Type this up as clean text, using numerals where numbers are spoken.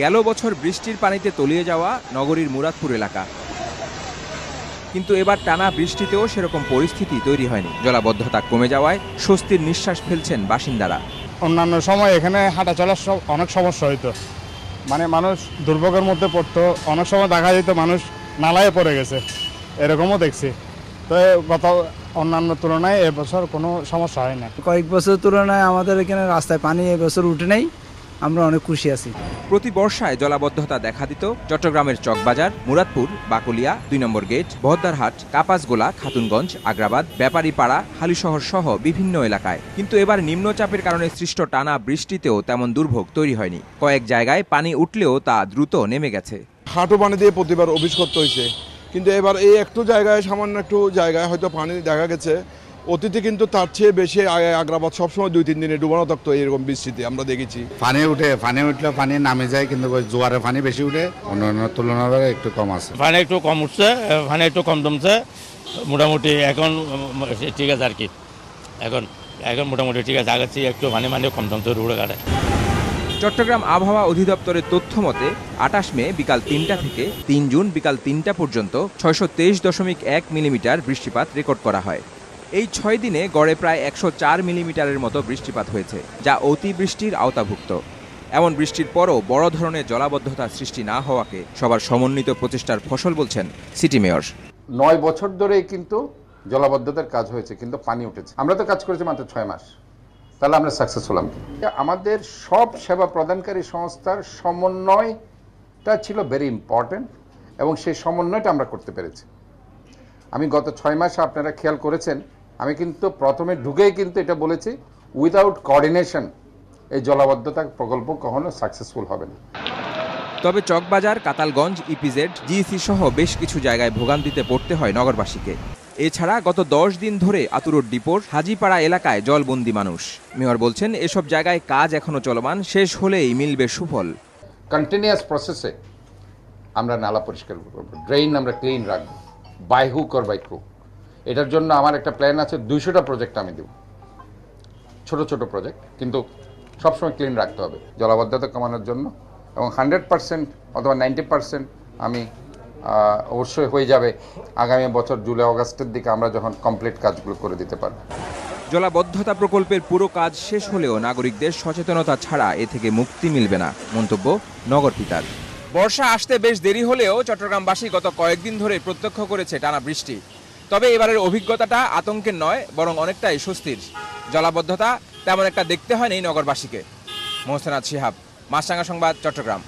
গেল বছর বৃষ্টির পানিতে তলিয়ে যাওয়া নগরীর মুরাদপুর এলাকা, কিন্তু এবার টানা বৃষ্টিতেও সেরকম পরিস্থিতি তৈরি হয়নি। জলাবদ্ধতা কমে যাওয়ায় স্বস্তির নিঃশ্বাস ফেলছেন বাসিন্দারা। অন্যান্য সময় এখানে হাঁটা চলার অনেক সমস্যা হইতো, মানে মানুষ দুর্ভোগের মধ্যে পড়তো। অনেক সময় দেখা যেত মানুষ নালায় পড়ে গেছে, এরকমও দেখছি। তো গত অন্যান্য তুলনায় এবছর কোনো সমস্যা হয় না। কয়েক বছর তুলনায় আমাদের এখানে রাস্তায় পানি এবছর উঠে নেই, আমরা অনেক খুশি আছি। প্রতি বর্ষায় জলাবদ্ধতা দেখা দিত চট্টগ্রামের চকবাজার, মুরাদপুর, বাকলিয়া, ২ নম্বর গেট, বহদ্দারহাট, কাপাসগোলা, খাতুনগঞ্জ, আগ্রাবাদ, ব্যাপারীপাড়া, হালিশহর সহ বিভিন্ন এলাকায়। কিন্তু এবার নিম্নচাপের কারণে সৃষ্ট টানা বৃষ্টিতেও তেমন দুর্ভোগ তৈরি হয়নি। কয়েক জায়গায় পানি উঠলেও তা দ্রুত নেমে গেছে। হাঁটু পানি দিয়ে প্রতিবার অফিস করতে হয়েছে, কিন্তু এবার এই একটু জায়গায়, সামান্য একটু জায়গায় হয়তো পানি দেখা গেছে। অতীতে কিন্তু তার চেয়ে বেশি আগ্রাবাদ সবসময় ২-৩ দিনে ডুবানো থাকতো এরকম বৃষ্টিতে আমরা দেখেছি। পানি উঠলে পানি নামে যায়, কিন্তু জোয়ারে পানি বেশি উঠে, অন্যান্য তুলনায় একটু কম আছে। পানি একটু কম উঠছে, পানি একটু কম জমছে, মোটামুটি এখন ঠিক আছে আর কি। এখন মোটামুটি ঠিক আছে, আগের চেয়ে একটু পানি কম জমছে রোডে ঘাটে। চট্টগ্রাম আবহাওয়া অধিদপ্তরের তথ্য মতে ২৮ মে বিকাল ৩টা থেকে ৩ জুন বিকাল ৩টা পর্যন্ত ৬২৩.১ মিলিমিটার বৃষ্টিপাত রেকর্ড করা হয়। এই ৬ দিনে গড়ে প্রায় ১০৪ মিলিমিটারের মতো বৃষ্টিপাত হয়েছে, যা অতিবৃষ্টির আওতাভুক্ত। এমন বৃষ্টির পরও বড় ধরনের জলাবদ্ধতা সৃষ্টি না হওয়াকে সবার সমন্বিত প্রচেষ্টার ফসল বলছেন সিটি মেয়র। ৯ বছর ধরেই কিন্তু জলাবদ্ধতার কাজ হয়েছে, কিন্তু পানি উঠেছে। আমরা তো কাজ করেছি মাত্র ৬ মাস, তাহলে আমরা সাকসেস হলাম। আমাদের সব সেবা প্রদানকারী সংস্থার সমন্বয়টা ছিল ভেরি ইম্পর্টেন্ট, এবং সেই সমন্বয়টা আমরা করতে পেরেছি। আমি গত ৬ মাসে আপনারা খেয়াল করেছেন, আমি কিন্তু প্রথমে ঢুকেই কিন্তু এটা বলেছি, উইদাউট কোঅর্ডিনেশন এই জলাবদ্ধতা প্রকল্প কখনো সাকসেসফুল হবে না। তবে চকবাজার, কাতালগঞ্জ, ইপিজেড, জিইসি সহ বেশ কিছু জায়গায় ভোগান্তিতে পড়তে হয় নগরবাসীকে। এছাড়া গত ১০ দিন ধরে আতুরুর ডিপোর হাজিপাড়া এলাকায় জলবন্দী মানুষ। মেয়র বলছেন, এসব জায়গায় কাজ এখনো চলমান, শেষ হলেই মিলবে সুফল। কন্টিনিউয়াস প্রসেসে আমরা নালা পরিষ্কার করবো, ড্রেইন আমরা ক্লিন রাখবো, by hook or by crook. এটার জন্য আমার একটা প্ল্যান আছে, ২০০টা প্রজেক্ট আমি দেব, ছোট ছোট প্রজেক্ট, কিন্তু সবসময় ক্লিন রাখতে হবে জলাবদ্ধতা কমানোর জন্য। এবং 100% অথবা 90% আমি অবশ্যই হয়ে যাবে আগামী বছর জুলাই আগস্টের দিকে, আমরা যখন কমপ্লিট কাজগুলো করে দিতে পারব। জলাবদ্ধতা প্রকল্পের পুরো কাজ শেষ হলেও নাগরিকদের সচেতনতা ছাড়া এ থেকে মুক্তি মিলবে না, মন্তব্য নগর পিতার। বর্ষা আসতে বেশ দেরি হলেও চট্টগ্রামবাসী গত কয়েকদিন ধরে প্রত্যক্ষ করেছে টানা বৃষ্টি। তবে এবারের অভিজ্ঞতাটা আতঙ্কের নয়, বরং অনেকটাই স্বস্তির। জলাবদ্ধতা তেমন একটা দেখতে হয়নি নগরবাসীকে। মোহসেনাত শিহাব, মাছরাঙা সংবাদ, চট্টগ্রাম।